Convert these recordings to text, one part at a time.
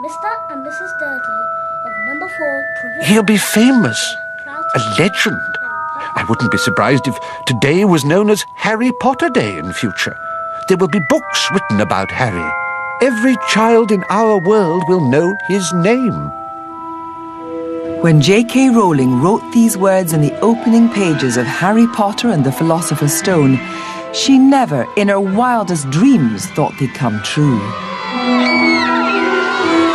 Mr. and Mrs. Dursley of number 4 Provision. He'll be famous. A legend. I wouldn't be surprised if today was known as Harry Potter Day in future. There will be books written about Harry. Every child in our world will know his name. When J.K. Rowling wrote these words in the opening pages of Harry Potter and the Philosopher's Stone, she never, in her wildest dreams, thought they'd come true.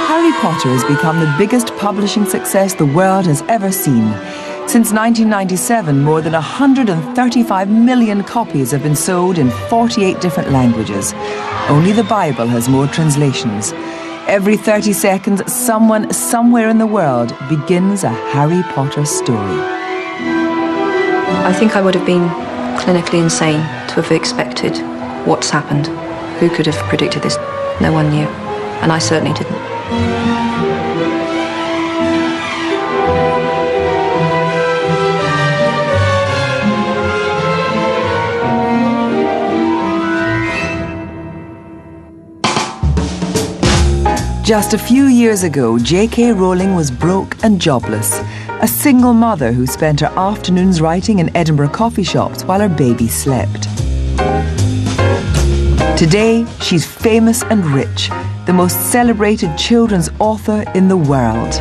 Harry Potter has become the biggest publishing success the world has ever seen. Since 1997, more than 135 million copies have been sold in 48 different languages. Only the Bible has more translations. Every 30 seconds, someone somewhere in the world begins a Harry Potter story. I think I would have been clinically insane to have expected what's happened. Who could have predicted this? No one knew, and I certainly didn't. Just a few years ago, J.K. Rowling was broke and jobless, a single mother who spent her afternoons writing in Edinburgh coffee shops while her baby slept. Today, she's famous and rich, the most celebrated children's author in the world.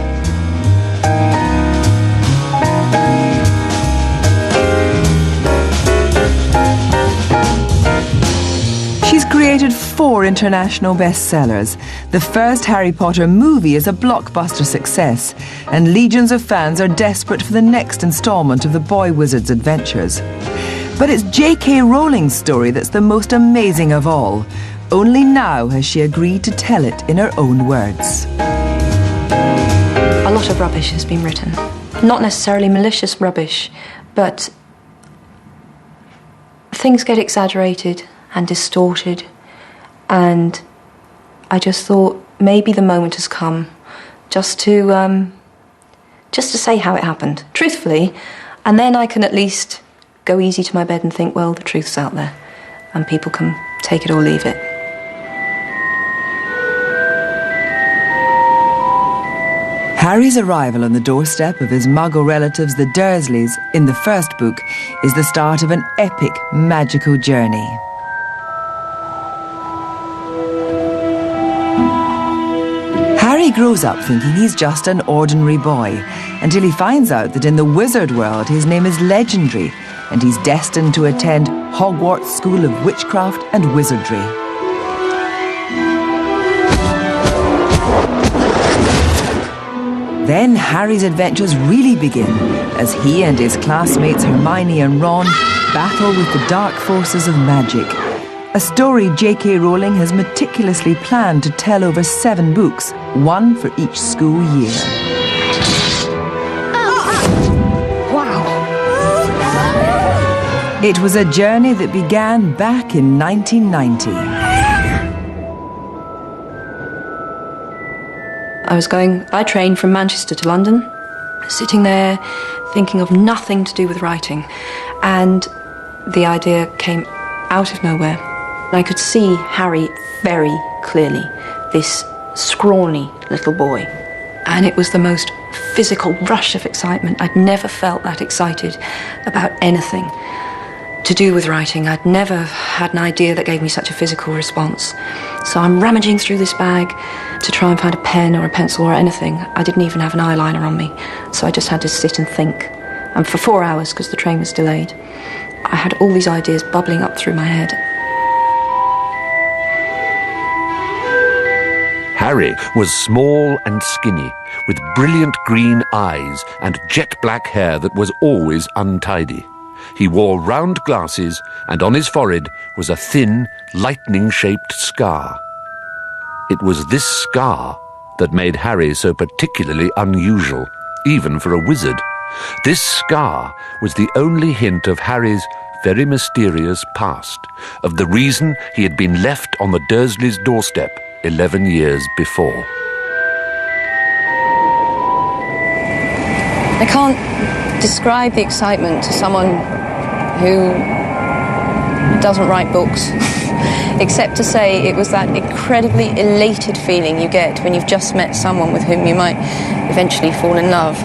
She's created 4 international bestsellers. The first Harry Potter movie is a blockbuster success, and legions of fans are desperate for the next installment of the boy wizard's adventures. But it's J.K. Rowling's story that's the most amazing of all. Only now has she agreed to tell it in her own words. A lot of rubbish has been written. Not necessarily malicious rubbish, but things get exaggerated and distorted, and I just thought maybe the moment has come just to say how it happened, truthfully, and then I can at least go easy to my bed and think, well, the truth's out there, and people can take it or leave it. Harry's arrival on the doorstep of his Muggle relatives, the Dursleys, in the first book, is the start of an epic, magical journey. Harry grows up thinking he's just an ordinary boy, until he finds out that in the wizard world his name is legendary, and he's destined to attend Hogwarts School of Witchcraft and Wizardry. Then Harry's adventures really begin, as he and his classmates Hermione and Ron battle with the dark forces of magic. A story J.K. Rowling has meticulously planned to tell over 7 books, 1 for each school year. Wow! It was a journey that began back in 1990. I trained from Manchester to London, sitting there thinking of nothing to do with writing, and the idea came out of nowhere. I could see Harry very clearly, this scrawny little boy, and it was the most physical rush of excitement. I'd never felt that excited about anything to do with writing. I'd never had an idea that gave me such a physical response. So I'm rummaging through this bag to try and find a pen or a pencil or anything. I didn't even have an eyeliner on me, so I just had to sit and think. And for 4 hours, because the train was delayed, I had all these ideas bubbling up through my head. Harry was small and skinny, with brilliant green eyes and jet-black hair that was always untidy. He wore round glasses, and on his forehead was a thin, lightning-shaped scar. It was this scar that made Harry so particularly unusual, even for a wizard. This scar was the only hint of Harry's very mysterious past, of the reason he had been left on the Dursleys' doorstep 11 years before. I can't describe the excitement to someone who doesn't write books, except to say it was that incredibly elated feeling you get when you've just met someone with whom you might eventually fall in love.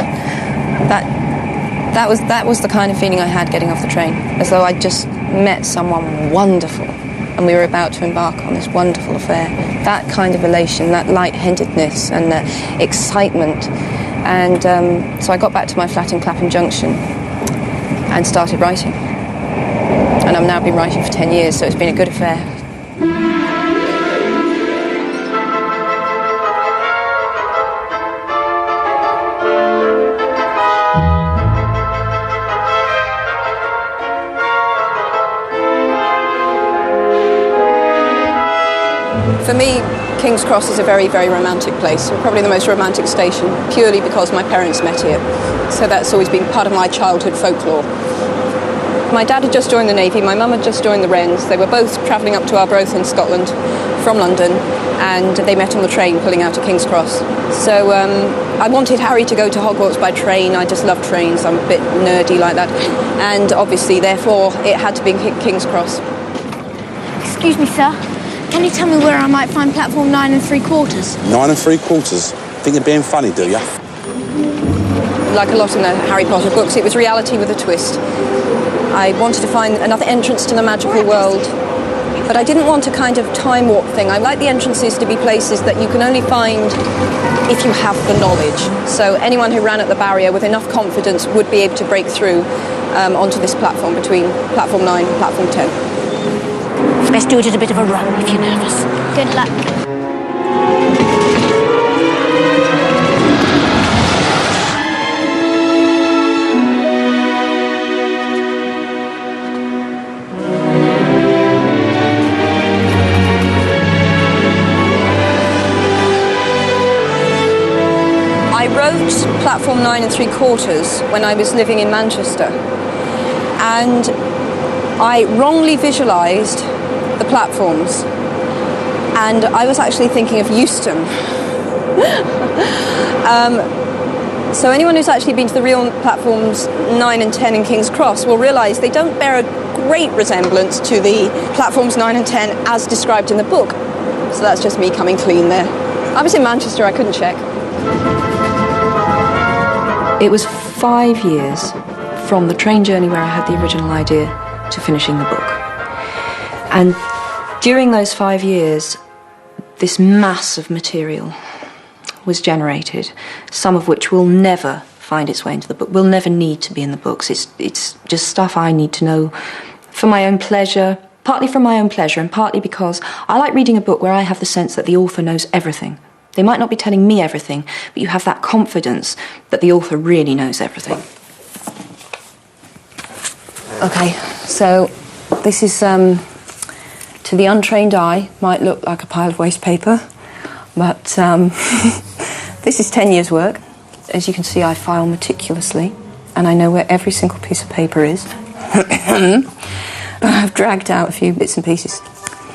That was the kind of feeling I had getting off the train, as though I'd just met someone wonderful and we were about to embark on this wonderful affair. That kind of elation, that light-headedness and that excitement. And so I got back to my flat in Clapham Junction and started writing. And I've now been writing for 10 years, so it's been a good affair. For me, King's Cross is a very, very romantic place, probably the most romantic station, purely because my parents met here. So that's always been part of my childhood folklore. My dad had just joined the Navy, my mum had just joined the Wrens. They were both travelling up to Arbroath in Scotland from London, and they met on the train pulling out at King's Cross. So I wanted Harry to go to Hogwarts by train. I just love trains, I'm a bit nerdy like that. And obviously, therefore, it had to be King's Cross. Excuse me, sir. Can you tell me where I might find platform 9 3/4? 9 3/4? Think you're being funny, do ya? Like a lot in the Harry Potter books, it was reality with a twist. I wanted to find another entrance to the magical world, but I didn't want a kind of time warp thing. I like the entrances to be places that you can only find if you have the knowledge. So anyone who ran at the barrier with enough confidence would be able to break through onto this platform between platform 9 and platform 10. Best do it at a bit of a run if you're nervous. Good luck. I wrote platform 9 3/4 when I was living in Manchester, and I wrongly visualised the platforms, and I was actually thinking of Euston. So anyone who's actually been to the real platforms 9 and 10 in King's Cross will realise they don't bear a great resemblance to the platforms 9 and 10 as described in the book. So that's just me coming clean there. I was in Manchester, I couldn't check. It was 5 years from the train journey where I had the original idea to finishing the book. And during those 5 years, this mass of material was generated, some of which will never find its way into the book, will never need to be in the books. It's just stuff I need to know for my own pleasure, partly for my own pleasure and partly because I like reading a book where I have the sense that the author knows everything. They might not be telling me everything, but you have that confidence that the author really knows everything. Okay, so this is, to the untrained eye, might look like a pile of waste paper, but this is 10 years' work. As you can see, I file meticulously, and I know where every single piece of paper is. I've dragged out a few bits and pieces.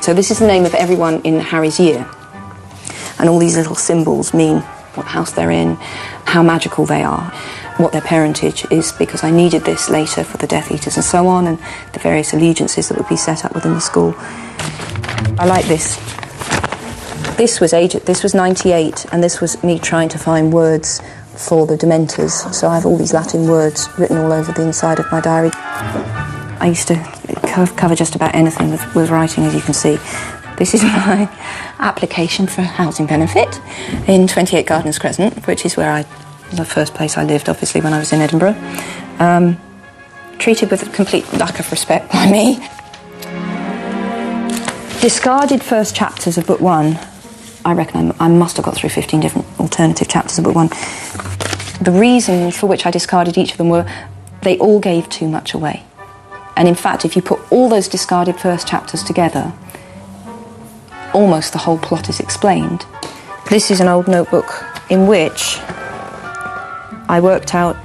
So this is the name of everyone in Harry's year, and all these little symbols mean what house they're in, how magical they are, what their parentage is, because I needed this later for the Death Eaters and so on, and the various allegiances that would be set up within the school. I like this. This was 98, and this was me trying to find words for the Dementors, so I have all these Latin words written all over the inside of my diary. I used to cover just about anything with writing, as you can see. This is my application for housing benefit in 28 Gardens Crescent, which is where the first place I lived, obviously, when I was in Edinburgh. Treated with a complete lack of respect by me. Discarded first chapters of book 1. I reckon I must have got through 15 different alternative chapters of book 1. The reason for which I discarded each of them were they all gave too much away. And in fact, if you put all those discarded first chapters together, almost the whole plot is explained. This is an old notebook in which I worked out,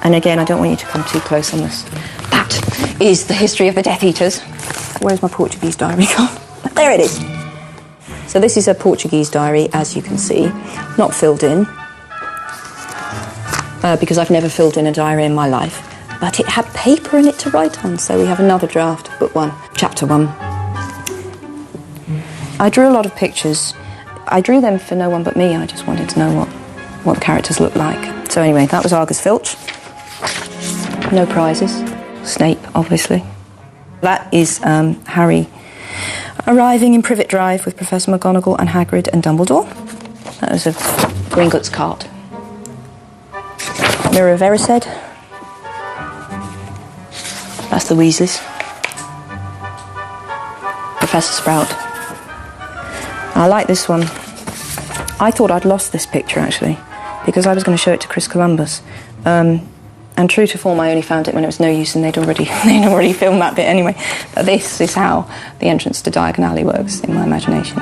and again, I don't want you to come too close on this. That is the history of the Death Eaters. Where's my Portuguese diary gone? There it is. So this is a Portuguese diary, as you can see, not filled in, because I've never filled in a diary in my life. but it had paper in it to write on, so we have another draft of book 1, chapter 1. I drew a lot of pictures. I drew them for no one but me. I just wanted to know what the characters looked like. So anyway, that was Argus Filch. No prizes. Snape, obviously. That is Harry arriving in Privet Drive with Professor McGonagall and Hagrid and Dumbledore. That was a Gringotts cart. Mirror of Erised. That's the Weasleys. Professor Sprout. I like this one. I thought I'd lost this picture, actually, because I was going to show it to Chris Columbus. And true to form, I only found it when it was no use, and they'd already filmed that bit anyway. But this is how the entrance to Diagon Alley works in my imagination.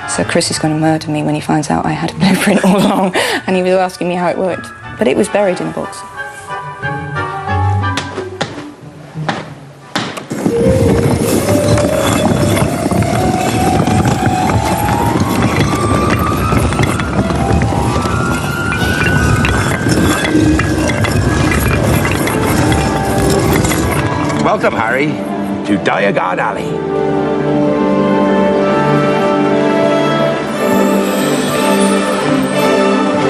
So Chris is going to murder me when he finds out I had a blueprint all along, and he was asking me how it worked. But it was buried in a box. Welcome, Harry, to Diagon Alley.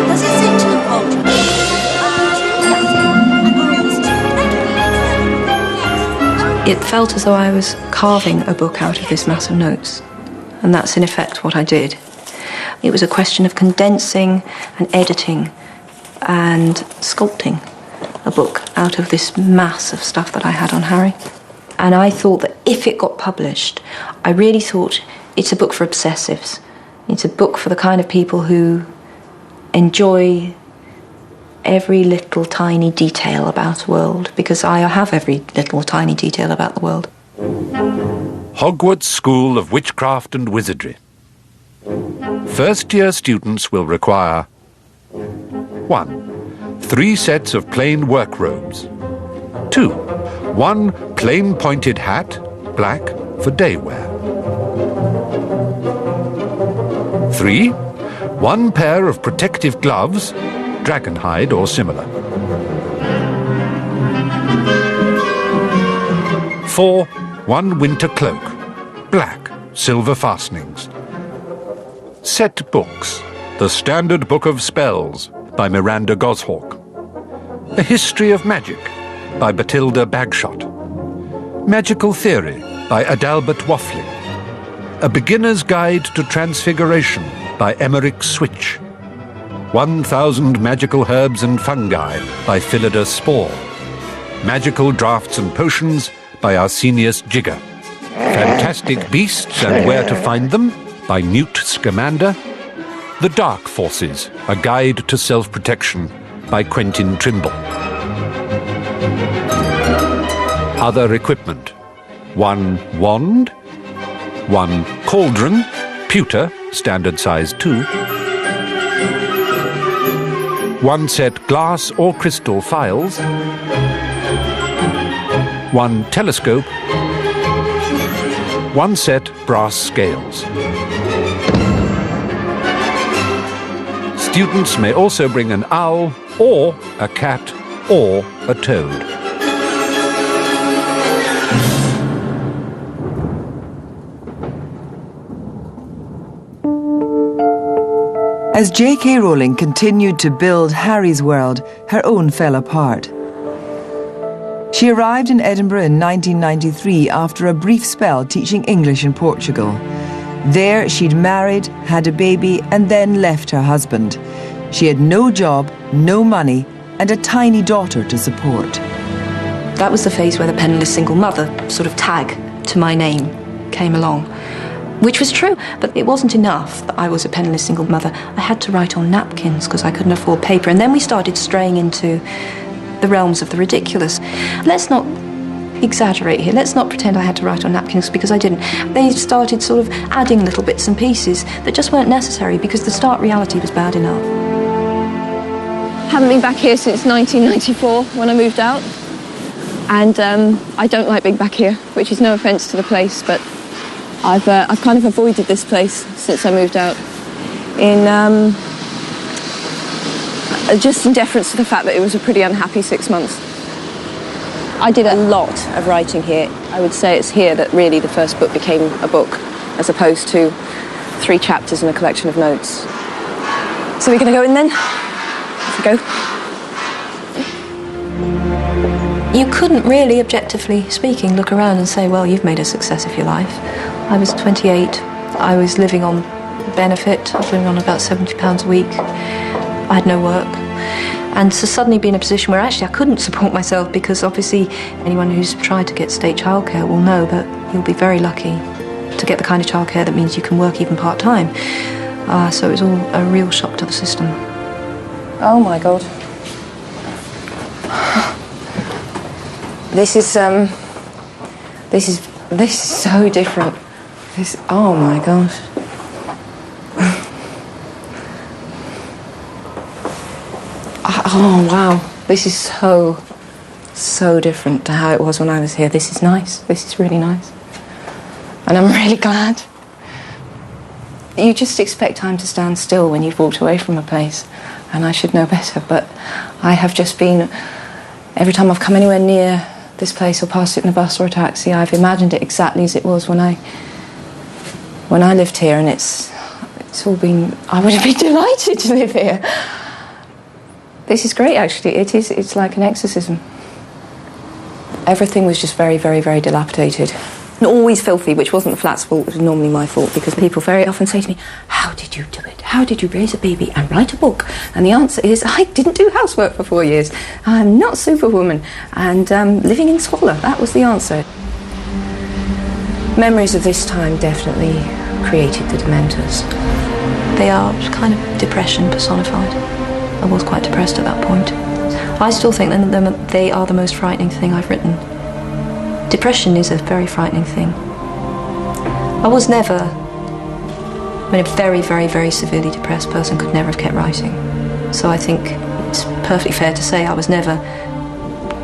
Does it sing to the poultry? It felt as though I was carving a book out of this mass of notes, and that's in effect what I did. It was a question of condensing and editing and sculpting a book out of this mass of stuff that I had on Harry. And I thought that if it got published, I really thought it's a book for obsessives. It's a book for the kind of people who enjoy every little tiny detail about a world, because I have every little tiny detail about the world. Hogwarts School of Witchcraft and Wizardry. First-year students will require 1. 3 sets of plain work robes. 2. 1 plain pointed hat, black, for day wear. 3. 1 pair of protective gloves, dragon hide or similar. 4. 1 winter cloak, black, silver fastenings. Set books. The Standard Book of Spells, by Miranda Goshawk. A History of Magic, by Bathilda Bagshot. Magical Theory, by Adalbert Waffling. A Beginner's Guide to Transfiguration, by Emmerich Switch. 1000 Magical Herbs and Fungi, by Philida Spore. Magical Drafts and Potions, by Arsenius Jigger. Fantastic Beasts and Where to Find Them, by Newt Scamander. The Dark Forces, A Guide to Self-Protection, by Quentin Trimble. Other equipment. 1 wand, 1 cauldron, pewter, standard size 2, 1 set glass or crystal phials, 1 telescope, 1 set brass scales. Students may also bring an owl, or a cat, or a toad. As J.K. Rowling continued to build Harry's world, her own fell apart. She arrived in Edinburgh in 1993 after a brief spell teaching English in Portugal. There, she'd married, had a baby, and then left her husband. She had no job, no money, and a tiny daughter to support. That was the phase where the penniless single mother sort of tag to my name came along, which was true, but it wasn't enough that I was a penniless single mother. I had to write on napkins because I couldn't afford paper. And then we started straying into the realms of the ridiculous. Let's not exaggerate here. Let's not pretend I had to write on napkins, because I didn't. They started sort of adding little bits and pieces that just weren't necessary because the stark reality was bad enough. Haven't been back here since 1994 when I moved out, and I don't like being back here, which is no offence to the place, but I've kind of avoided this place since I moved out. In just in deference to the fact that it was a pretty unhappy 6 months. I did a lot of writing here. I would say it's here that really the first book became a book, as opposed to 3 chapters in a collection of notes. So we're going to go in then? Let's go. You couldn't really, objectively speaking, look around and say, well, you've made a success of your life. I was 28. I was living on benefit. I was living on about £70 a week. I had no work. And to suddenly be in a position where actually I couldn't support myself, because obviously anyone who's tried to get state childcare will know that you'll be very lucky to get the kind of childcare that means you can work even part-time. So it was all a real shock to the system. Oh my God. This is so different. Oh my gosh. Oh wow, this is so different to how it was when I was here. This is nice, this is really nice. And I'm really glad. You just expect time to stand still when you've walked away from a place, and I should know better, but I have just been, every time I've come anywhere near this place or passed it in a bus or a taxi, I've imagined it exactly as it was when I lived here, and it's all been, I would have been delighted to live here. This is great, actually. It's like an exorcism. Everything was just very, very, very dilapidated. And always filthy, which wasn't the flat's fault, it was normally my fault, because people very often say to me, how did you do it? How did you raise a baby and write a book? And the answer is, I didn't do housework for 4 years. I'm not Superwoman. And living in squalor, that was the answer. Memories of this time definitely created the Dementors. They are kind of depression personified. I was quite depressed at that point. I still think that they are the most frightening thing I've written. Depression is a very frightening thing. I was never, a very, very, very severely depressed person could never have kept writing. So I think it's perfectly fair to say I was never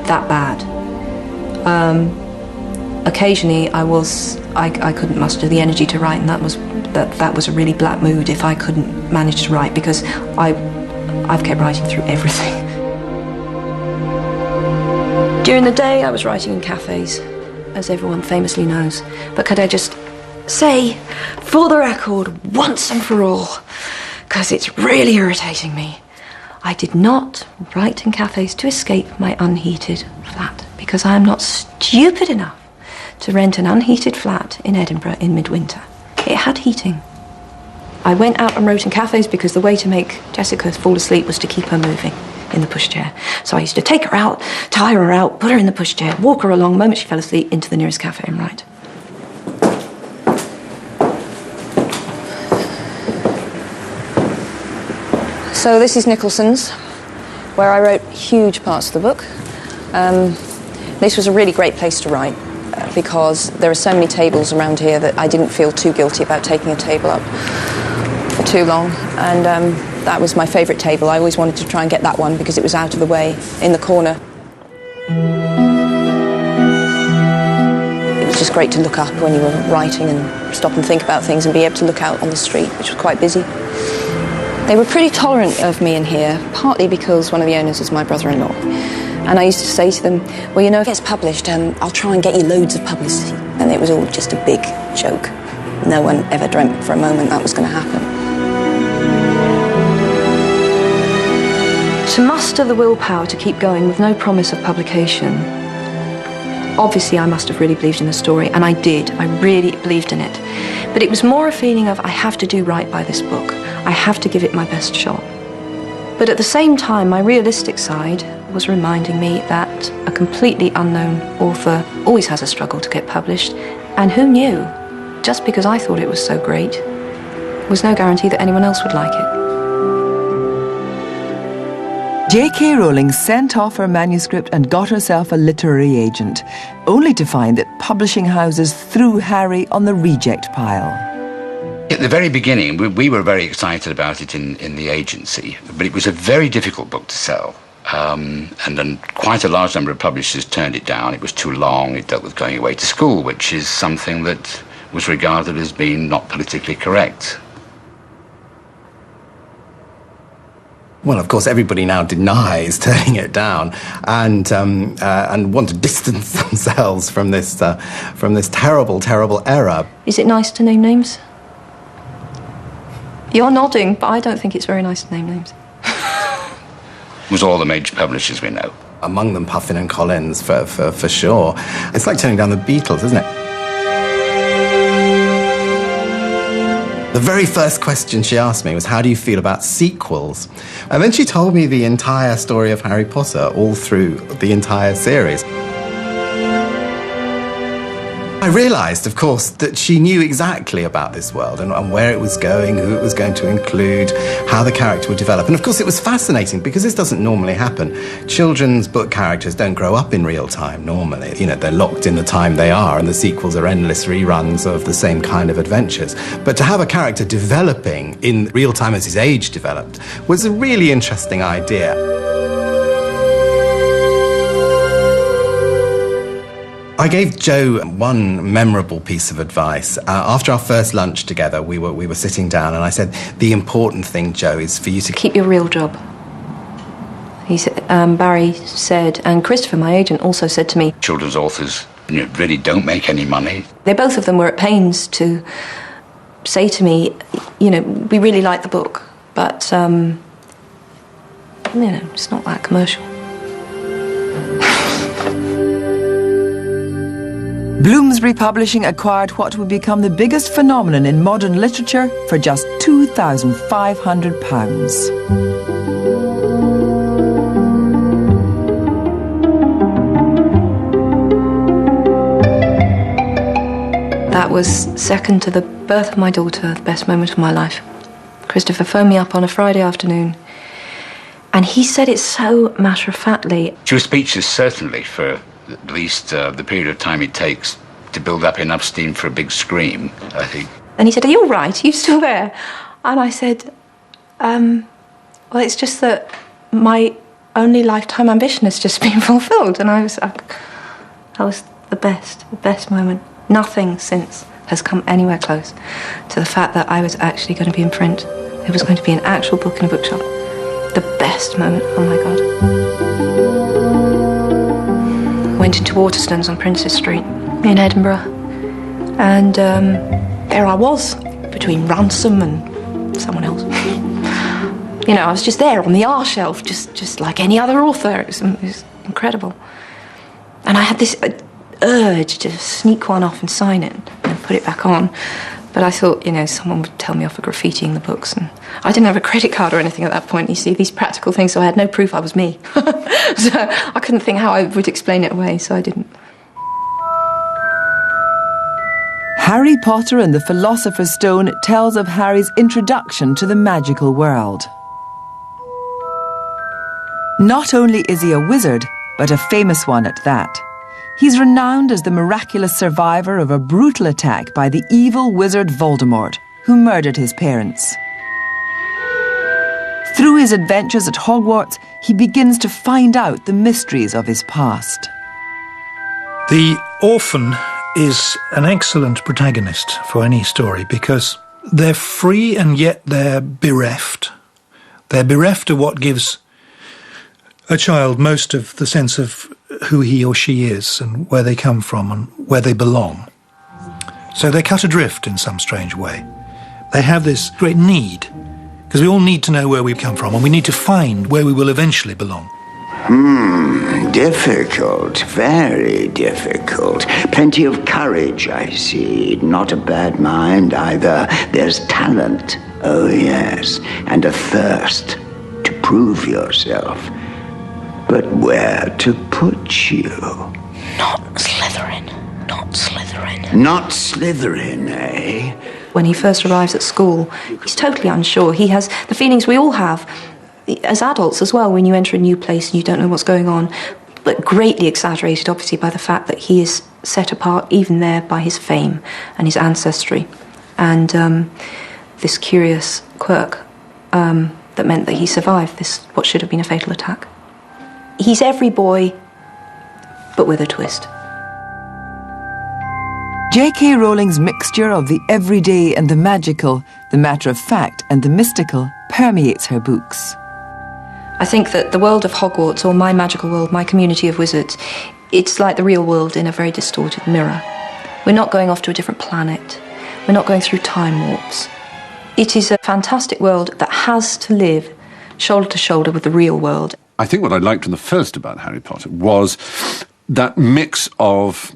that bad. Occasionally I couldn't muster the energy to write, and that was a really black mood if I couldn't manage to write, because I've kept writing through everything. During the day, I was writing in cafes, as everyone famously knows. But could I just say, for the record, once and for all, because it's really irritating me, I did not write in cafes to escape my unheated flat, because I am not stupid enough to rent an unheated flat in Edinburgh in midwinter. It had heating. I went out and wrote in cafes because the way to make Jessica fall asleep was to keep her moving in the pushchair. So I used to take her out, tire her out, put her in the pushchair, walk her along, the moment she fell asleep, into the nearest cafe and write. So this is Nicholson's, where I wrote huge parts of the book. This was a really great place to write, because there are so many tables around here that I didn't feel too guilty about taking a table up for too long, and that was my favourite table. I always wanted to try and get that one because it was out of the way, in the corner. It was just great to look up when you were writing and stop and think about things and be able to look out on the street, which was quite busy. They were pretty tolerant of me in here, partly because one of the owners is my brother-in-law. And I used to say to them, well, you know, if it gets published, I'll try and get you loads of publicity. And it was all just a big joke. No one ever dreamt for a moment that was going to happen. To muster the willpower to keep going with no promise of publication, obviously I must have really believed in the story, and I did. I really believed in it. But it was more a feeling of, I have to do right by this book. I have to give it my best shot. But at the same time, my realistic side was reminding me that a completely unknown author always has a struggle to get published, and who knew? Just because I thought it was so great, was no guarantee that anyone else would like it. J.K. Rowling sent off her manuscript and got herself a literary agent, only to find that publishing houses threw Harry on the reject pile. At the very beginning, we were very excited about it in the agency, but it was a very difficult book to sell. And then quite a large number of publishers turned it down. It was too long. It dealt with going away to school, which is something that was regarded as being not politically correct. Well, of course, everybody now denies turning it down and want to distance themselves from this terrible, terrible error. Is it nice to name names? You're nodding, but I don't think it's very nice to name names. It was all the major publishers we know. Among them, Puffin and Collins, for sure. It's like turning down the Beatles, isn't it? The very first question she asked me was, how do you feel about sequels? And then she told me the entire story of Harry Potter, all through the entire series. I realised, of course, that she knew exactly about this world and where it was going, who it was going to include, how the character would develop. And of course, it was fascinating because this doesn't normally happen. Children's book characters don't grow up in real time normally. You know, they're locked in the time they are, and the sequels are endless reruns of the same kind of adventures. But to have a character developing in real time as his age developed was a really interesting idea. I gave Jo one memorable piece of advice. After our first lunch together, we were sitting down, and I said, the important thing, Jo, is for you to keep your real job. He said, Barry said, and Christopher, my agent, also said to me, children's authors really don't make any money. They both of them were at pains to say to me, you know, we really like the book, but, you know, it's not that commercial. Bloomsbury Publishing acquired what would become the biggest phenomenon in modern literature for just £2,500. That was second to the birth of my daughter, the best moment of my life. Christopher phoned me up on a Friday afternoon, and he said it so matter-of-factly. She was speechless, certainly, for at least the period of time it takes to build up enough steam for a big scream, I think. And he said, are you all right? Are you still there? And I said, well, it's just that my only lifetime ambition has just been fulfilled. And that was the best moment. Nothing since has come anywhere close to the fact that I was actually going to be in print. It was going to be an actual book in a bookshop. The best moment, oh my God. Went into Waterstones on Princess Street in Edinburgh, and there I was between Ransom and someone else. You know, I was just there on the R shelf, just like any other author. It was incredible, and I had this urge to sneak one off and sign it and put it back on. But I thought, you know, someone would tell me off for graffitiing the books, and I didn't have a credit card or anything at that point, you see, these practical things, so I had no proof I was me. So I couldn't think how I would explain it away, so I didn't. Harry Potter and the Philosopher's Stone tells of Harry's introduction to the magical world. Not only is he a wizard, but a famous one at that. He's renowned as the miraculous survivor of a brutal attack by the evil wizard Voldemort, who murdered his parents. Through his adventures at Hogwarts, he begins to find out the mysteries of his past. The orphan is an excellent protagonist for any story because they're free and yet they're bereft. They're bereft of what gives a child most of the sense of who he or she is and where they come from and where they belong. So they're cut adrift in some strange way. They have this great need, because we all need to know where we come from and we need to find where we will eventually belong. Difficult, very difficult. Plenty of courage, I see. Not a bad mind either. There's talent, oh yes, and a thirst to prove yourself. But where to put you? Not Slytherin. Not Slytherin. Not Slytherin, eh? When he first arrives at school, he's totally unsure. He has the feelings we all have, as adults as well, when you enter a new place and you don't know what's going on, but greatly exaggerated, obviously, by the fact that he is set apart, even there, by his fame and his ancestry. And this curious quirk that meant that he survived what should have been a fatal attack. He's every boy, but with a twist. J.K. Rowling's mixture of the everyday and the magical, the matter-of-fact and the mystical, permeates her books. I think that the world of Hogwarts, or my magical world, my community of wizards, it's like the real world in a very distorted mirror. We're not going off to a different planet. We're not going through time warps. It is a fantastic world that has to live shoulder to shoulder with the real world. I think what I liked in the first about Harry Potter was that mix of...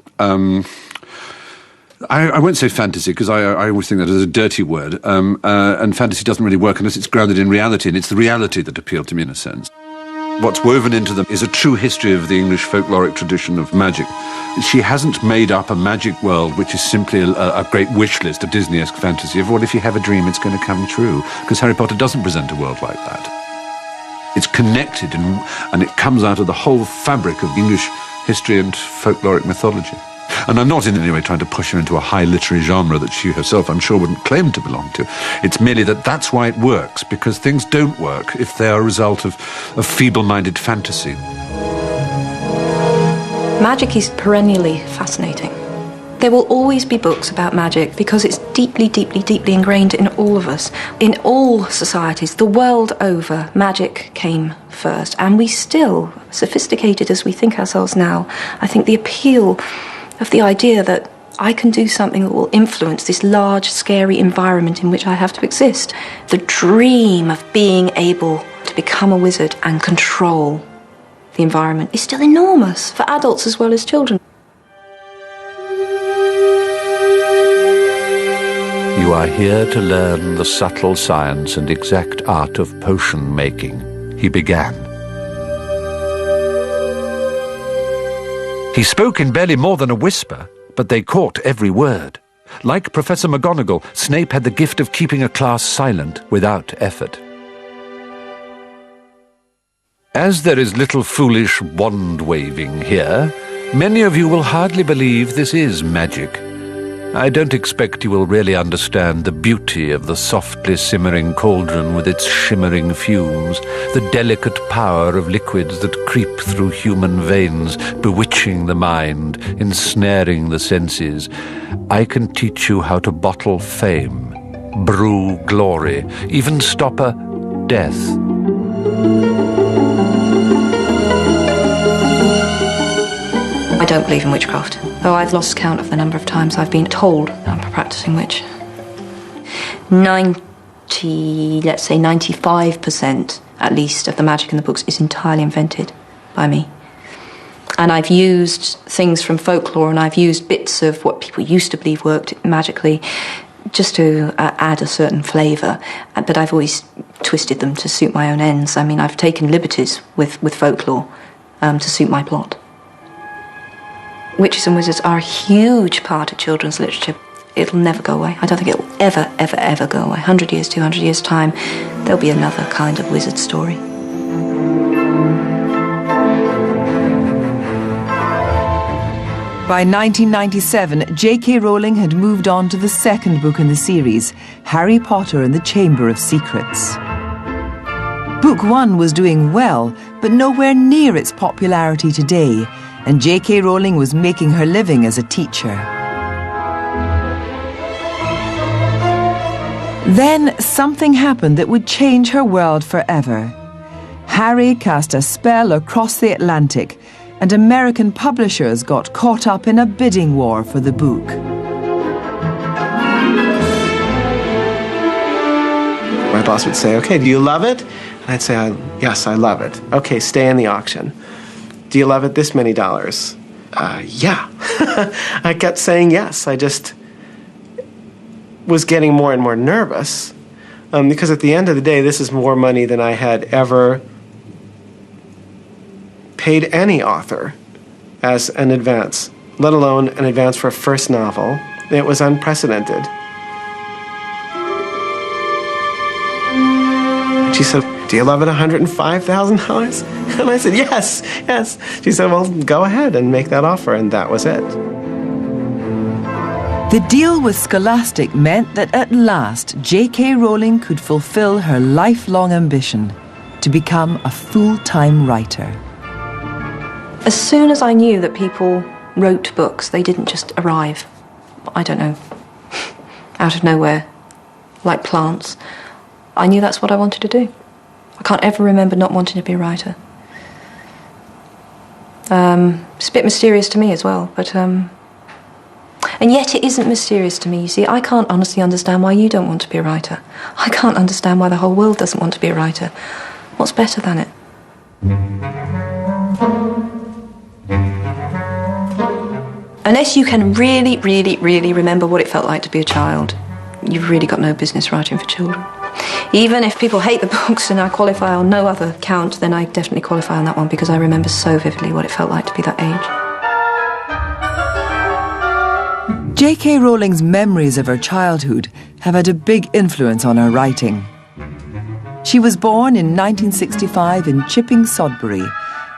I won't say fantasy, because I always think that is a dirty word, and fantasy doesn't really work unless it's grounded in reality, and it's the reality that appealed to me in a sense. What's woven into them is a true history of the English folkloric tradition of magic. She hasn't made up a magic world which is simply a great wish list, a Disney-esque fantasy of, well, if you have a dream, it's going to come true, because Harry Potter doesn't present a world like that. It's connected, and it comes out of the whole fabric of English history and folkloric mythology. And I'm not in any way trying to push her into a high literary genre that she herself, I'm sure, wouldn't claim to belong to. It's merely that that's why it works, because things don't work if they are a result of feeble-minded fantasy. Magic is perennially fascinating. There will always be books about magic because it's deeply, deeply, deeply ingrained in all of us. In all societies, the world over, magic came first. And we still, sophisticated as we think ourselves now, I think the appeal of the idea that I can do something that will influence this large, scary environment in which I have to exist. The dream of being able to become a wizard and control the environment is still enormous for adults as well as children. You are here to learn the subtle science and exact art of potion making, he began. He spoke in barely more than a whisper, but they caught every word. Like Professor McGonagall, Snape had the gift of keeping a class silent without effort. As there is little foolish wand-waving here, many of you will hardly believe this is magic. I don't expect you will really understand the beauty of the softly simmering cauldron with its shimmering fumes, the delicate power of liquids that creep through human veins, bewitching the mind, ensnaring the senses. I can teach you how to bottle fame, brew glory, even stop a death. I don't believe in witchcraft, though I've lost count of the number of times I've been told I'm a practicing witch. 95% at least of the magic in the books is entirely invented by me. And I've used things from folklore, and I've used bits of what people used to believe worked magically just to add a certain flavour, but I've always twisted them to suit my own ends. I mean, I've taken liberties with folklore to suit my plot. Witches and wizards are a huge part of children's literature. It'll never go away. I don't think it'll ever, ever, ever go away. 100 years, 200 years' time, there'll be another kind of wizard story. By 1997, J.K. Rowling had moved on to the second book in the series, Harry Potter and the Chamber of Secrets. Book 1 was doing well, but nowhere near its popularity today, and J.K. Rowling was making her living as a teacher. Then something happened that would change her world forever. Harry cast a spell across the Atlantic, and American publishers got caught up in a bidding war for the book. My boss would say, "Okay, do you love it?" And I'd say, "Yes, I love it." "Okay, stay in the auction." "Do you love it this many dollars?" Yeah. I kept saying yes. I just was getting more and more nervous because at the end of the day, this is more money than I had ever paid any author as an advance, let alone an advance for a first novel. It was unprecedented. She said, "Do you love it $105,000? And I said, yes. She said, "Well, go ahead and make that offer," and that was it. The deal with Scholastic meant that at last J.K. Rowling could fulfill her lifelong ambition to become a full-time writer. As soon as I knew that people wrote books, they didn't just arrive, I don't know, out of nowhere, like plants, I knew that's what I wanted to do. I can't ever remember not wanting to be a writer. It's a bit mysterious to me as well, but... And yet it isn't mysterious to me, you see. I can't honestly understand why you don't want to be a writer. I can't understand why the whole world doesn't want to be a writer. What's better than it? Unless you can really, really, really remember what it felt like to be a child, you've really got no business writing for children. Even if people hate the books and I qualify on no other count, then I definitely qualify on that one because I remember so vividly what it felt like to be that age. J.K. Rowling's memories of her childhood have had a big influence on her writing. She was born in 1965 in Chipping, Sodbury,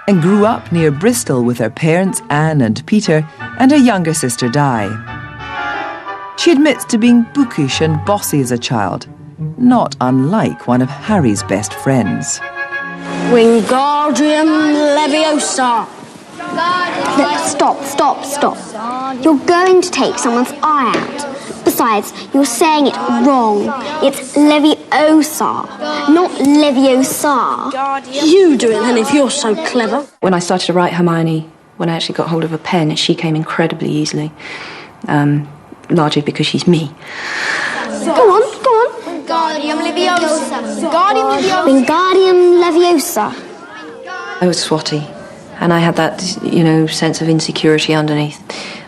and grew up near Bristol with her parents Anne and Peter and her younger sister Di. She admits to being bookish and bossy as a child, not unlike one of Harry's best friends. Wingardium Leviosa. Stop. You're going to take someone's eye out. Besides, you're saying it wrong. It's Leviosa, not Leviosa. You do it then if you're so clever. When I started to write Hermione, when I actually got hold of a pen, she came incredibly easily, largely because she's me. Go on. Wingardium Leviosa. Wingardium Leviosa. I was swotty, and I had that, sense of insecurity underneath,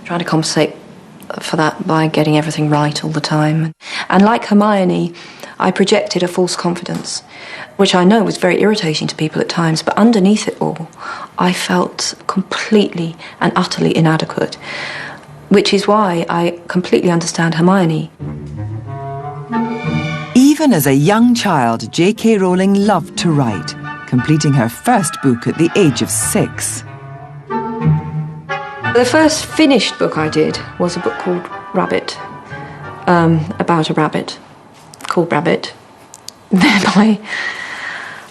trying to compensate for that by getting everything right all the time. And like Hermione, I projected a false confidence, which I know was very irritating to people at times, but underneath it all, I felt completely and utterly inadequate, which is why I completely understand Hermione. Even as a young child, J.K. Rowling loved to write, completing her first book at the age of 6. The first finished book I did was a book called Rabbit, about a rabbit called Rabbit, thereby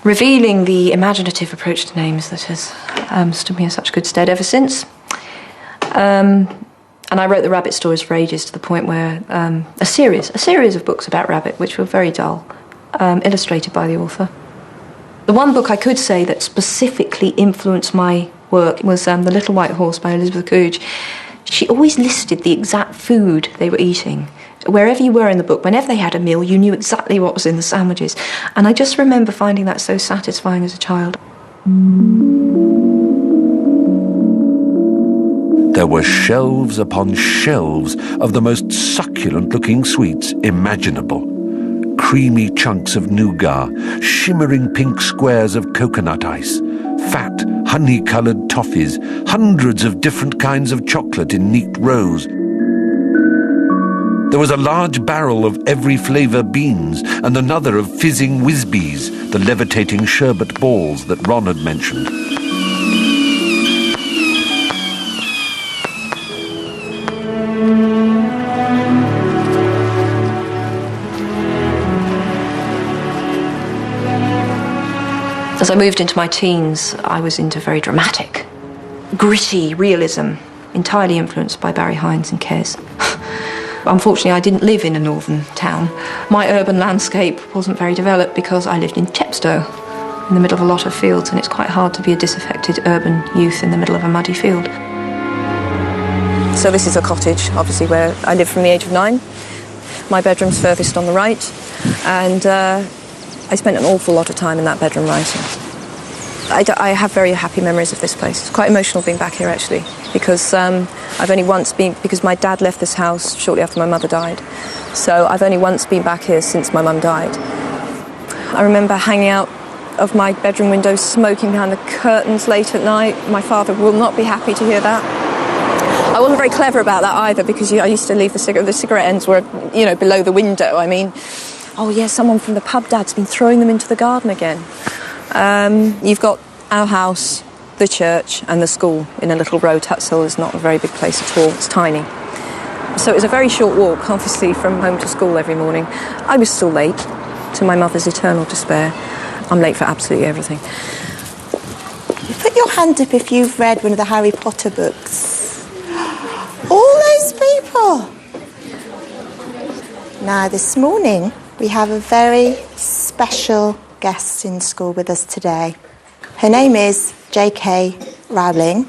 revealing the imaginative approach to names that has stood me in such good stead ever since. And I wrote the rabbit stories for ages, to the point where a series of books about Rabbit, which were very dull, illustrated by the author. The one book I could say that specifically influenced my work was The Little White Horse by Elizabeth Coolidge. She always listed the exact food they were eating. Wherever you were in the book, whenever they had a meal, you knew exactly what was in the sandwiches. And I just remember finding that so satisfying as a child. There were shelves upon shelves of the most succulent-looking sweets imaginable. Creamy chunks of nougat, shimmering pink squares of coconut ice, fat, honey-coloured toffees, hundreds of different kinds of chocolate in neat rows. There was a large barrel of every flavour beans and another of fizzing whiz-bees, the levitating sherbet balls that Ron had mentioned. As I moved into my teens, I was into very dramatic, gritty realism, entirely influenced by Barry Hines and Kes. Unfortunately, I didn't live in a northern town. My urban landscape wasn't very developed because I lived in Chepstow, in the middle of a lot of fields, and it's quite hard to be a disaffected urban youth in the middle of a muddy field. So this is a cottage, obviously, where I lived from the age of 9. My bedroom's furthest on the right, and I spent an awful lot of time in that bedroom writing. I have very happy memories of this place. It's quite emotional being back here, actually, because I've only once been, because my dad left this house shortly after my mother died. So I've only once been back here since my mum died. I remember hanging out of my bedroom window, smoking behind the curtains late at night. My father will not be happy to hear that. I wasn't very clever about that either, because I used to leave the cigarette ends were, below the window. I mean, oh yeah, someone from the pub, Dad's been throwing them into the garden again. You've got our house, the church and the school in a little row. Tutshill is not a very big place at all, it's tiny. So it was a very short walk, obviously, from home to school every morning. I was still late, to my mother's eternal despair. I'm late for absolutely everything. Put your hand up if you've read one of the Harry Potter books. All those people. Now, this morning, we have a very special guest in school with us today. Her name is J.K. Rowling,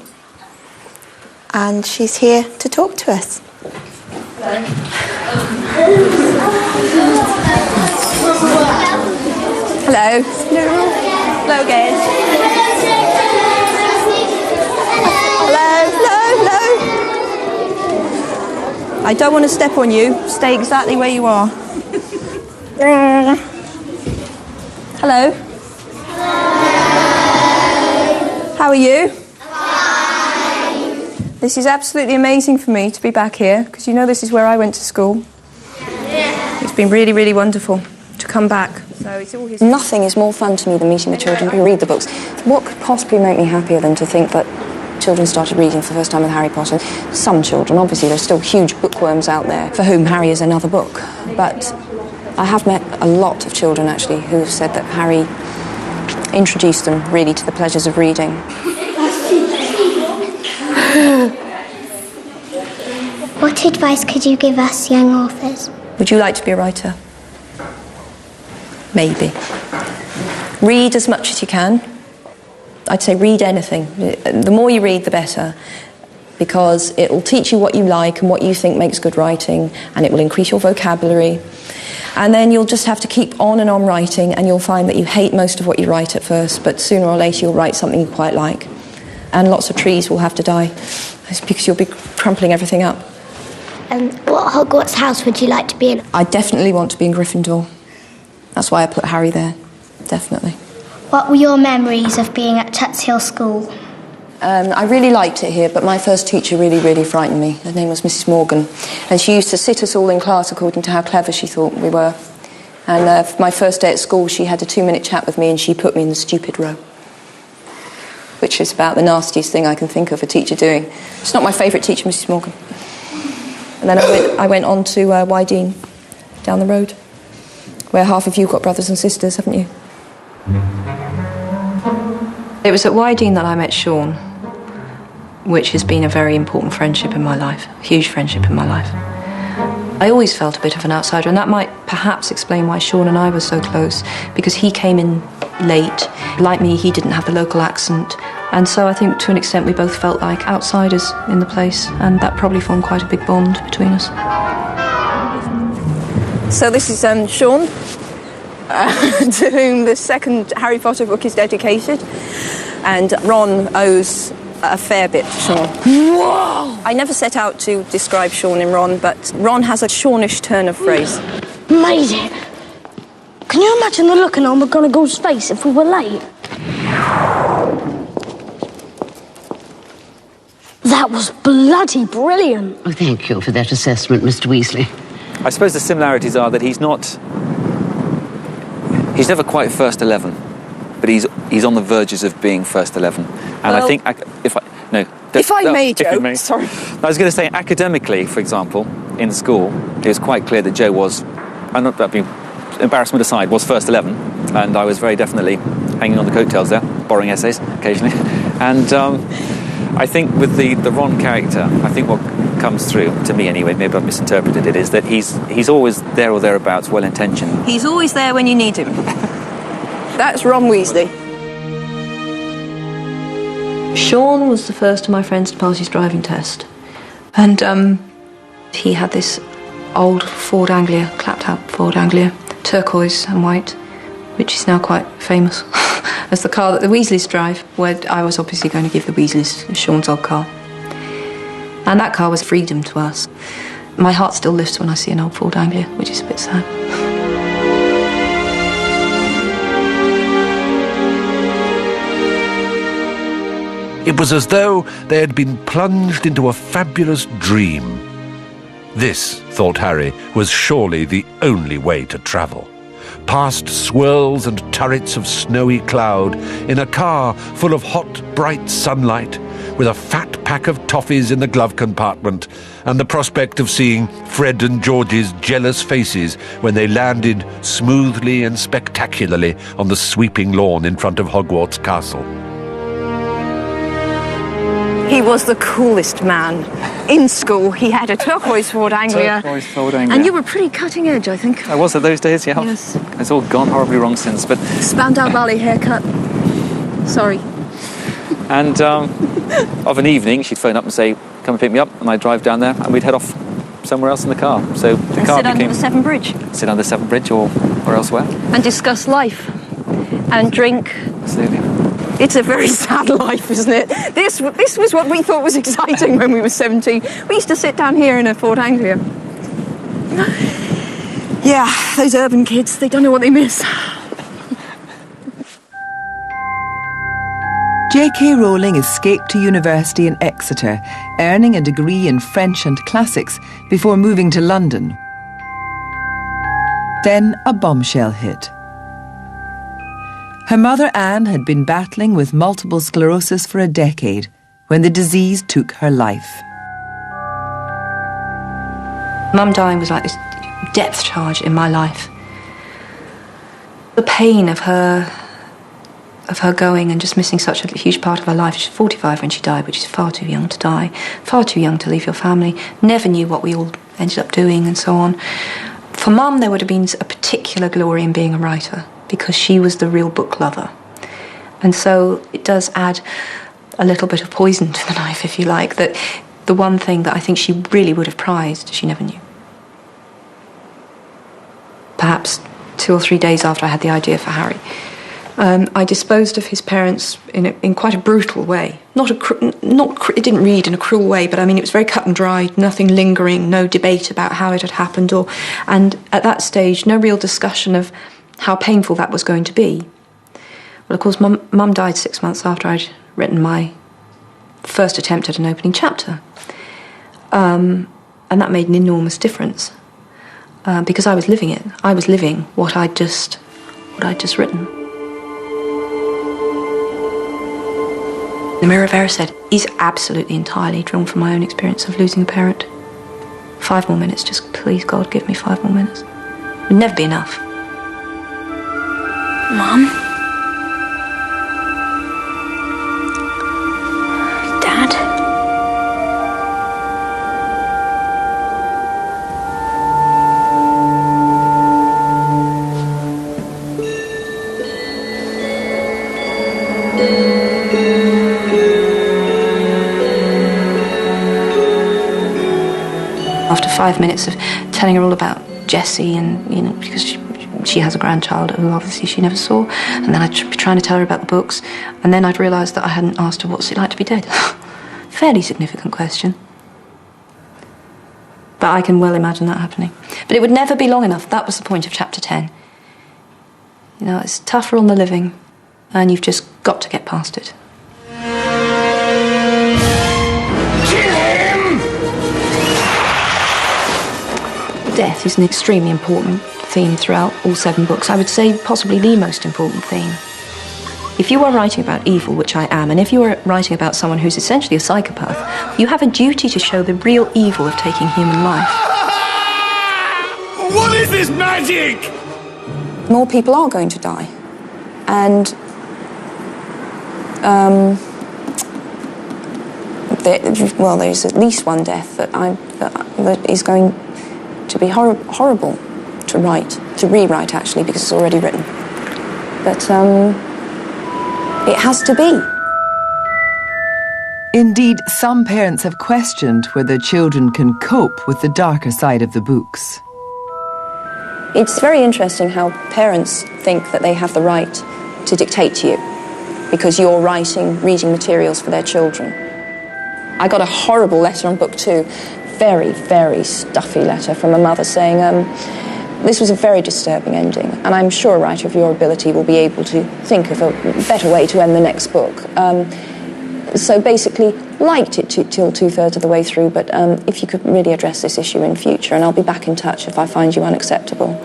and she's here to talk to us. Hello. Hello, guys. Hello. I don't want to step on you. Stay exactly where you are. Hello. How are you? Fine. This is absolutely amazing for me to be back here, because you know this is where I went to school. Yeah. It's been really, really wonderful to come back. So it's all his... Nothing is more fun to me than meeting the children who read the books. What could possibly make me happier than to think that children started reading for the first time with Harry Potter? Some children, obviously, there's still huge bookworms out there for whom Harry is another book. But I have met a lot of children, actually, who have said that Harry introduced them, really, to the pleasures of reading. What advice could you give us young authors? Would you like to be a writer? Maybe. Read as much as you can. I'd say read anything. The more you read, the better, because it will teach you what you like and what you think makes good writing, and it will increase your vocabulary. And then you'll just have to keep on and on writing, and you'll find that you hate most of what you write at first, but sooner or later you'll write something you quite like. And lots of trees will have to die. It's because you'll be crumpling everything up. What Hogwarts house would you like to be in? I definitely want to be in Gryffindor. That's why I put Harry there, definitely. What were your memories of being at Tuts Hill School? I really liked it here, but my first teacher really, really frightened me. Her name was Mrs. Morgan, and she used to sit us all in class according to how clever she thought we were. And for my first day at school, she had a 2-minute chat with me, and she put me in the stupid row, which is about the nastiest thing I can think of a teacher doing. It's not my favourite teacher, Mrs. Morgan. And then I went on to Wydene, down the road, where half of you got brothers and sisters, haven't you? It was at Wydene that I met Sean, which has been a very important friendship in my life, a huge friendship in my life. I always felt a bit of an outsider, and that might perhaps explain why Sean and I were so close, because he came in late. Like me, he didn't have the local accent, and so I think to an extent we both felt like outsiders in the place, and that probably formed quite a big bond between us. So this is Sean, to whom the second Harry Potter book is dedicated, and Ron owes a fair bit to Sean. Whoa! I never set out to describe Sean in Ron, but Ron has a Seanish turn of phrase. Made it. Can you imagine the look on McGonagall's face if we were late? That was bloody brilliant. Oh, thank you for that assessment, Mr. Weasley. I suppose the similarities are that he's never quite first 11, but he's on the verges of being first 11. And well, I think If I may, sorry. I was going to say, academically, for example, in school, it was quite clear that Joe was, embarrassment aside, was first 11, and I was very definitely hanging on the coattails there, borrowing essays occasionally. And I think with the Ron character, I think what comes through, to me anyway, maybe I've misinterpreted it, is that he's always there or thereabouts, well-intentioned. He's always there when you need him. That's Ron Weasley. Sean was the first of my friends to pass his driving test. And he had this old Ford Anglia, clapped-out Ford Anglia, turquoise and white, which is now quite famous as the car that the Weasleys drive, where I was obviously going to give the Weasleys Sean's old car. And that car was freedom to us. My heart still lifts when I see an old Ford Anglia, which is a bit sad. It was as though they had been plunged into a fabulous dream. This, thought Harry, was surely the only way to travel. Past swirls and turrets of snowy cloud, in a car full of hot, bright sunlight, with a fat pack of toffees in the glove compartment, and the prospect of seeing Fred and George's jealous faces when they landed smoothly and spectacularly on the sweeping lawn in front of Hogwarts Castle. He was the coolest man in school. He had a turquoise Ford Anglia. Turquoise Ford Anglia. And you were pretty cutting edge, I think. I was at those days, yeah. Yes. It's all gone horribly wrong since, but... Spandau Ballet haircut. Sorry. And of an evening, she'd phone up and say, come and pick me up, and I'd drive down there, and we'd head off somewhere else in the car. So the And car sit under the Severn Bridge. Sit under Severn Bridge or elsewhere. And discuss life. And drink. Absolutely. It's a very sad life, isn't it? This was what we thought was exciting when we were 17. We used to sit down here in a Ford Anglia. Yeah, those urban kids, they don't know what they miss. J.K. Rowling escaped to university in Exeter, earning a degree in French and classics before moving to London. Then a bombshell hit. Her mother Anne had been battling with multiple sclerosis for a decade when the disease took her life. Mum dying was like this depth charge in my life. The pain of her going and just missing such a huge part of her life. She's 45 when she died, which is far too young to die, far too young to leave your family, never knew what we all ended up doing and so on. For Mum, there would have been a particular glory in being a writer because she was the real book lover. And so it does add a little bit of poison to the knife, if you like, that the one thing that I think she really would have prized, she never knew. Perhaps 2 or 3 days after I had the idea for Harry, I disposed of his parents in quite a brutal way. It didn't read in a cruel way, but I mean it was very cut and dried, nothing lingering, no debate about how it had happened, and at that stage, no real discussion of how painful that was going to be. Well, of course, Mum died 6 months after I'd written my first attempt at an opening chapter, and that made an enormous difference because I was living it. I was living what I'd just written. The Mirror of Error said, he's absolutely entirely drawn from my own experience of losing a parent. 5 more minutes, just please, God, give me 5 more minutes. It would never be enough. Mum? Dad? After 5 minutes of telling her all about Jessie and, because she has a grandchild who obviously she never saw, and then I'd be trying to tell her about the books, and then I'd realised that I hadn't asked her what's it like to be dead. Fairly significant question. But I can well imagine that happening. But it would never be long enough. That was the point of chapter 10. It's tougher on the living, and you've just got to get past it. Death is an extremely important theme throughout all 7 books. I would say possibly the most important theme. If you are writing about evil, which I am, and if you are writing about someone who's essentially a psychopath, you have a duty to show the real evil of taking human life. What is this magic? More people are going to die. And there's at least one death that is going to be horrible to rewrite actually, because it's already written. But it has to be. Indeed, some parents have questioned whether children can cope with the darker side of the books. It's very interesting how parents think that they have the right to dictate to you because you're reading materials for their children. I got a horrible letter on book 2, very, very stuffy letter from a mother saying, this was a very disturbing ending, and I'm sure a writer of your ability will be able to think of a better way to end the next book. So basically, liked it till 2/3 of the way through, but if you could really address this issue in future, and I'll be back in touch if I find you unacceptable.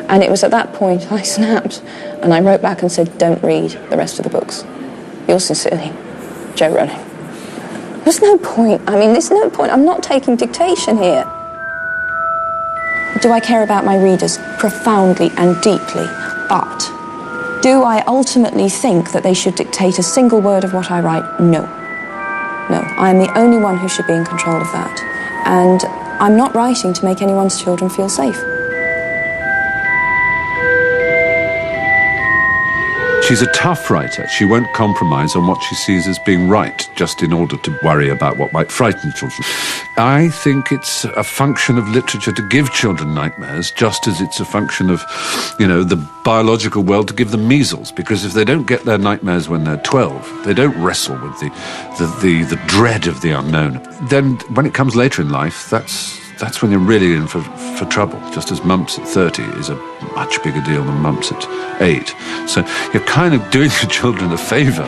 And it was at that point I snapped, and I wrote back and said, don't read the rest of the books. Yours sincerely, Jo Rowling. There's no point. There's no point. I'm not taking dictation here. Do I care about my readers? Profoundly and deeply. But do I ultimately think that they should dictate a single word of what I write? No. No. I'm the only one who should be in control of that. And I'm not writing to make anyone's children feel safe. She's a tough writer. She won't compromise on what she sees as being right, just in order to worry about what might frighten children. I think it's a function of literature to give children nightmares, just as it's a function of, the biological world to give them measles. Because if they don't get their nightmares when they're 12, they don't wrestle with the dread of the unknown. Then when it comes later in life, that's when you're really in for trouble, just as mumps at 30 is a much bigger deal than mumps at 8. So you're kind of doing your children a favour.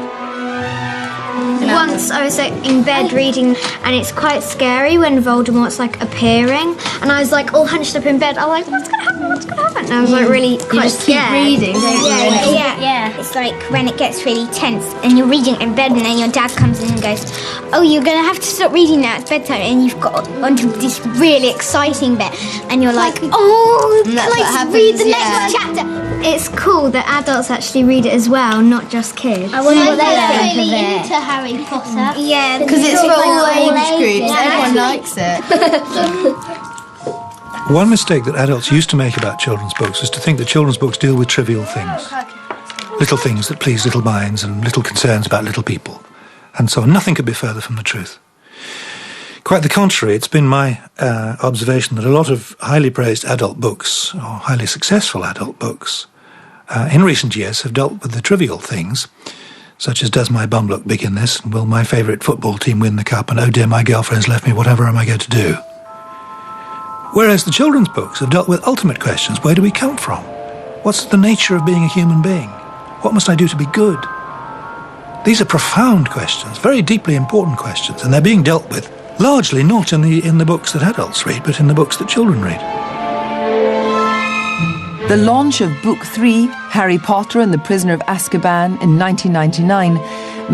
Once I was in bed reading, and it's quite scary when Voldemort's appearing, and I was all hunched up in bed. I was like, what's gonna happen? What's gonna happen? And I was really quite scared. Keep reading, don't you? Yeah. It's like when it gets really tense, and you're reading in bed, and then your dad comes in and goes, "Oh, you're gonna have to stop reading now. It's bedtime," and you've got onto this really exciting bit, and you're like, "Oh, can I read the next chapter?" It's cool that adults actually read it as well, not just kids. I wonder what they think really of it. into Harry Potter. Yeah, Because it's for all age groups. Yeah. Everyone likes it. One mistake that adults used to make about children's books is to think that children's books deal with trivial things. Little things that please little minds and little concerns about little people. And so nothing could be further from the truth. Quite the contrary, it's been my observation that a lot of highly praised adult books, or highly successful adult books, in recent years have dealt with the trivial things, such as does my bum look big in this, and will my favourite football team win the cup, and oh dear, my girlfriend's left me, whatever am I going to do? Whereas the children's books have dealt with ultimate questions. Where do we come from? What's the nature of being a human being? What must I do to be good? These are profound questions, very deeply important questions, and they're being dealt with largely not in the books that adults read, but in the books that children read. The launch of Book 3, Harry Potter and the Prisoner of Azkaban, in 1999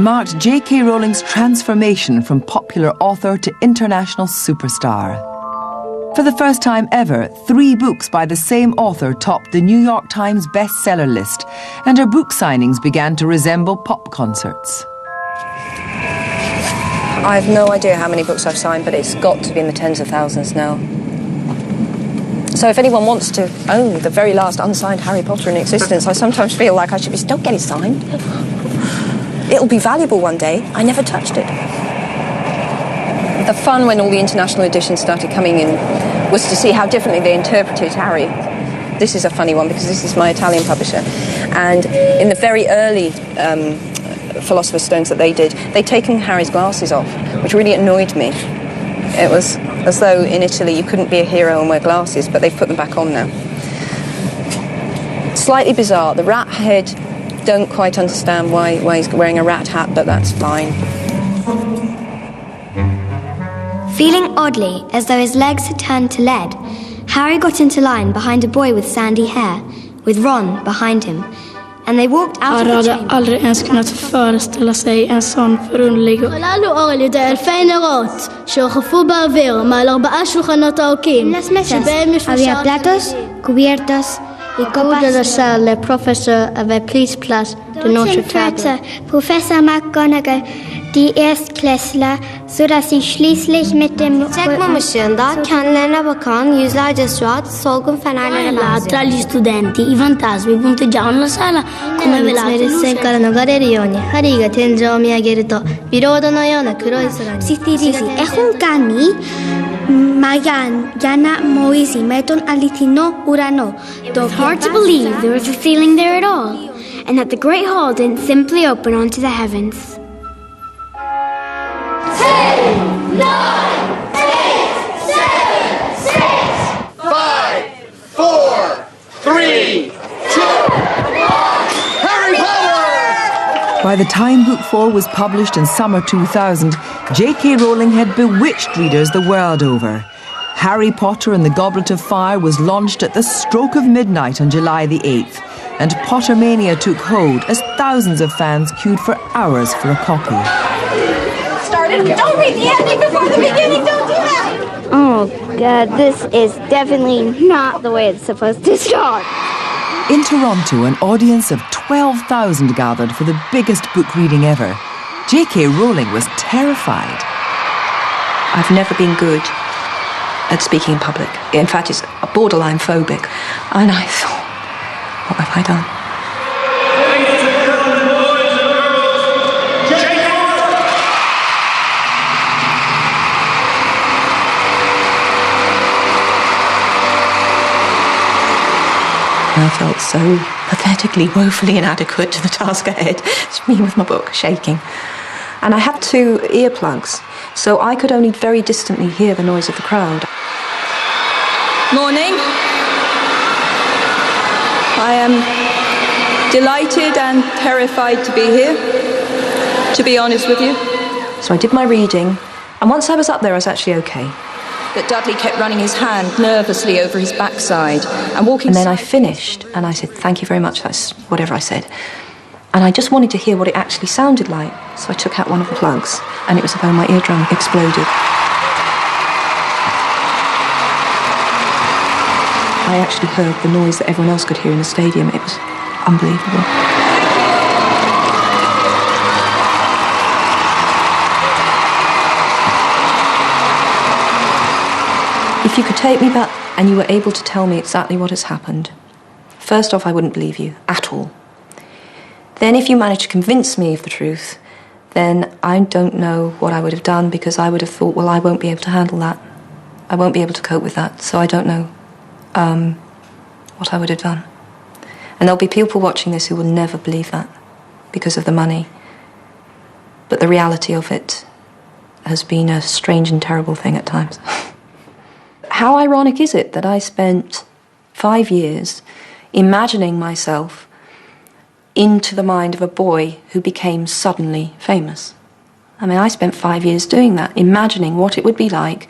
marked J.K. Rowling's transformation from popular author to international superstar. For the first time ever, 3 books by the same author topped the New York Times bestseller list, and her book signings began to resemble pop concerts. I have no idea how many books I've signed, but it's got to be in the tens of thousands now. So if anyone wants to own the very last unsigned Harry Potter in existence, I sometimes feel like I should just don't get it signed. It'll be valuable one day. I never touched it. The fun when all the international editions started coming in was to see how differently they interpreted Harry. This is a funny one because this is my Italian publisher. And in the very early Philosopher's Stones that they did, they'd taken Harry's glasses off, which really annoyed me. It was as though in Italy you couldn't be a hero and wear glasses, but they've put them back on now. Slightly bizarre. The rat head, don't quite understand why he's wearing a rat hat, but that's fine. Feeling oddly as though his legs had turned to lead, Harry got into line behind a boy with sandy hair, with Ron behind him, and they walked out of the chamber. hade aldrig ens kunnat föreställa sig en sån förunderlig... قالوا أغلي ده 2000 رات شوخفوا بارفيرو ما الأربعة شوخنات أوكيم. Las mesas había platos, cubiertos y copas. de la salle, le professeur avait pris place de notre table. Professor McGonagall, die Erstklässler, so dass sie schließlich mit dem... Tekma ışığında kendilerine bakan yüzlerce suat solgun fenerlere benziyor. Tra gli studenti, i fantasmi punteggiavano la sala come velati luce. Harryが天井を見上げるとビロードのような黒い空に Έχουν κάνει για να μοίζει με τον αληθινό ουρανό. It's hard to believe there was a ceiling there at all, and that the Great Hall didn't simply open onto the heavens. 10, 9, 8, 7, 6, 5, 4, 3, 2, 1. Harry Potter! By the time Book 4 was published in summer 2000, J.K. Rowling had bewitched readers the world over. Harry Potter and the Goblet of Fire was launched at the stroke of midnight on July the 8th, and Pottermania took hold as thousands of fans queued for hours for a copy. Don't read the ending before the beginning, don't do that! Oh, God, this is definitely not the way it's supposed to start. In Toronto, an audience of 12,000 gathered for the biggest book reading ever. J.K. Rowling was terrified. I've never been good at speaking in public. In fact, it's borderline phobic. And I thought, what have I done? I felt so pathetically, woefully inadequate to the task ahead. It's me with my book, shaking. And I had 2 earplugs, so I could only very distantly hear the noise of the crowd. Morning. I am delighted and terrified to be here, to be honest with you. So I did my reading, and once I was up there, I was actually okay. But Dudley kept running his hand nervously over his backside and walking... And then I finished, and I said, thank you very much, that's whatever I said. And I just wanted to hear what it actually sounded like. So I took out one of the plugs, and it was as though my eardrum exploded. I actually heard the noise that everyone else could hear in the stadium. It was unbelievable. If you could take me back and you were able to tell me exactly what has happened, first off, I wouldn't believe you at all. Then if you managed to convince me of the truth, then I don't know what I would have done, because I would have thought, well, I won't be able to handle that. I won't be able to cope with that, so I don't know what I would have done. And there'll be people watching this who will never believe that because of the money. But the reality of it has been a strange and terrible thing at times. How ironic is it that I spent 5 years imagining myself into the mind of a boy who became suddenly famous? I mean, I spent 5 years doing that, imagining what it would be like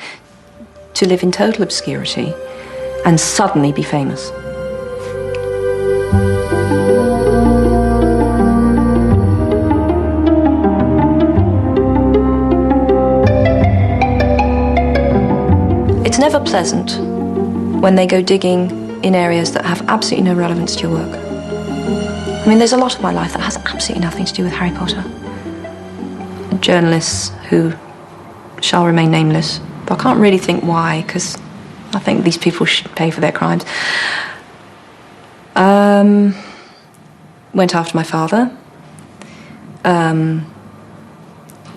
to live in total obscurity and suddenly be famous. It's never pleasant when they go digging in areas that have absolutely no relevance to your work. I mean, there's a lot of my life that has absolutely nothing to do with Harry Potter. Journalists who shall remain nameless, but I can't really think why, because I think these people should pay for their crimes. Went after my father,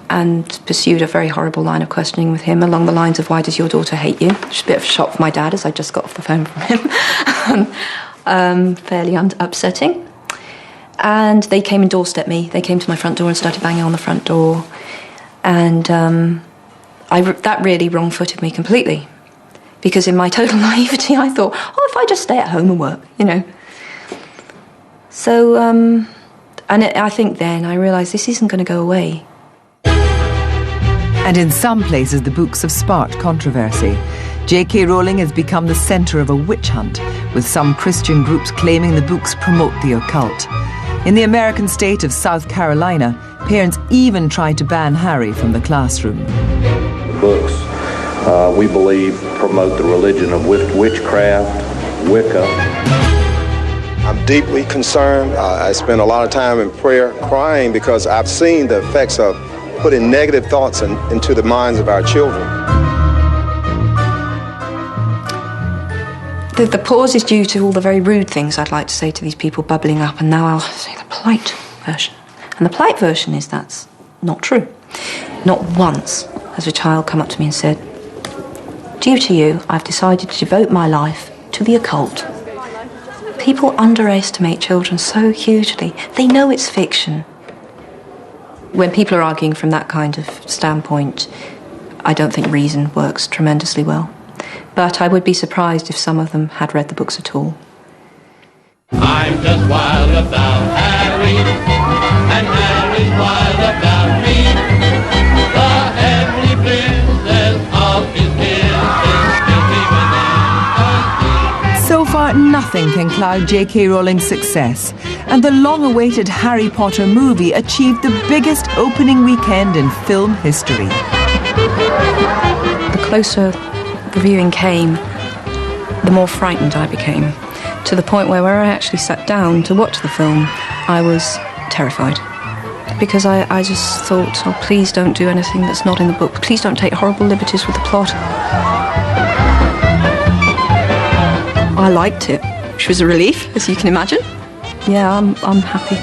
and pursued a very horrible line of questioning with him along the lines of, why does your daughter hate you? Which is a bit of a shock for my dad, as I just got off the phone from him. Fairly upsetting. And they came and doorstepped me. They came to my front door and started banging on the front door. And that really wrong-footed me completely. Because in my total naivety, I thought, oh, if I just stay at home and work, you know. So, I think then I realised this isn't going to go away. And in some places, the books have sparked controversy. J.K. Rowling has become the centre of a witch hunt, with some Christian groups claiming the books promote the occult. In the American state of South Carolina, parents even tried to ban Harry from the classroom. The books, we believe, promote the religion of witchcraft, Wicca. I'm deeply concerned. I spend a lot of time in prayer crying because I've seen the effects of putting negative thoughts into the minds of our children. The pause is due to all the very rude things I'd like to say to these people bubbling up, and now I'll say the polite version. And the polite version is that's not true. Not once has a child come up to me and said, due to you, I've decided to devote my life to the occult. People underestimate children so hugely. They know it's fiction. When people are arguing from that kind of standpoint, I don't think reason works tremendously well. But I would be surprised if some of them had read the books at all. I'm just wild about Harry, and Harry's wild about me. The heavenly princess of his kisses. So far, nothing can cloud J.K. Rowling's success, and the long-awaited Harry Potter movie achieved the biggest opening weekend in film history. The closer the viewing came, the more frightened I became, to the point where I actually sat down to watch the film, I was terrified. because I just thought, oh, please don't do anything that's not in the book. Please don't take horrible liberties with the plot. I liked it, which was a relief, as you can imagine. Yeah, I'm happy.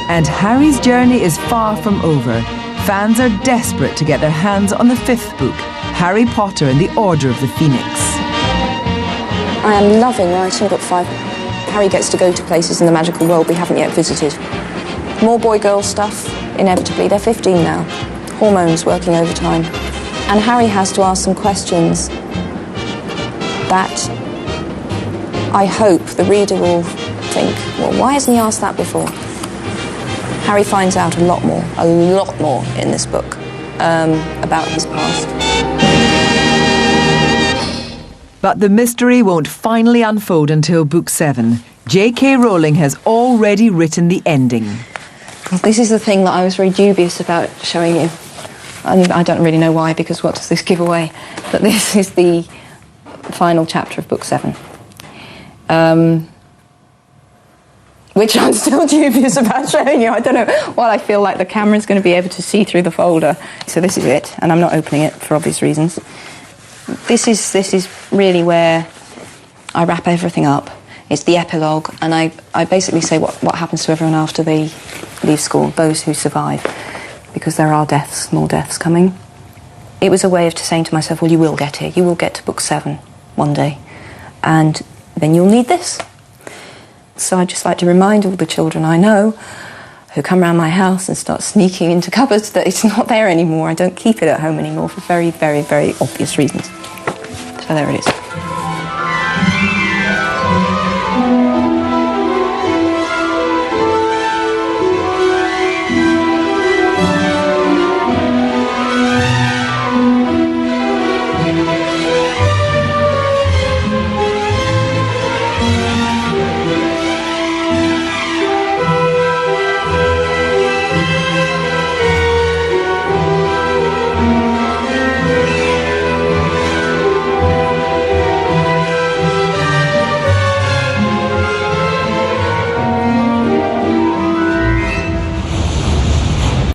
And Harry's journey is far from over. Fans are desperate to get their hands on the 5th book, Harry Potter and the Order of the Phoenix. I am loving writing book 5. Harry gets to go to places in the magical world we haven't yet visited. More boy-girl stuff, inevitably. They're 15 now. Hormones working overtime. And Harry has to ask some questions that I hope the reader will think, well, why hasn't he asked that before? Harry finds out a lot more in this book about his past. But the mystery won't finally unfold until book 7. J.K. Rowling has already written the ending. This is the thing that I was very dubious about showing you. And I don't really know why, because what does this give away? But this is the final chapter of book 7. Which I'm still dubious about showing you. I don't know what I feel like the camera's going to be able to see through the folder. So this is it, and I'm not opening it for obvious reasons. This is really where I wrap everything up. It's the epilogue, and I basically say what happens to everyone after they leave school, those who survive, because there are deaths, more deaths coming. It was a way of saying to myself, well, you will get here. You will get to book 7 one day, and then you'll need this. So I'd just like to remind all the children I know who come around my house and start sneaking into cupboards that it's not there anymore. I don't keep it at home anymore for very, very, very obvious reasons. So there it is.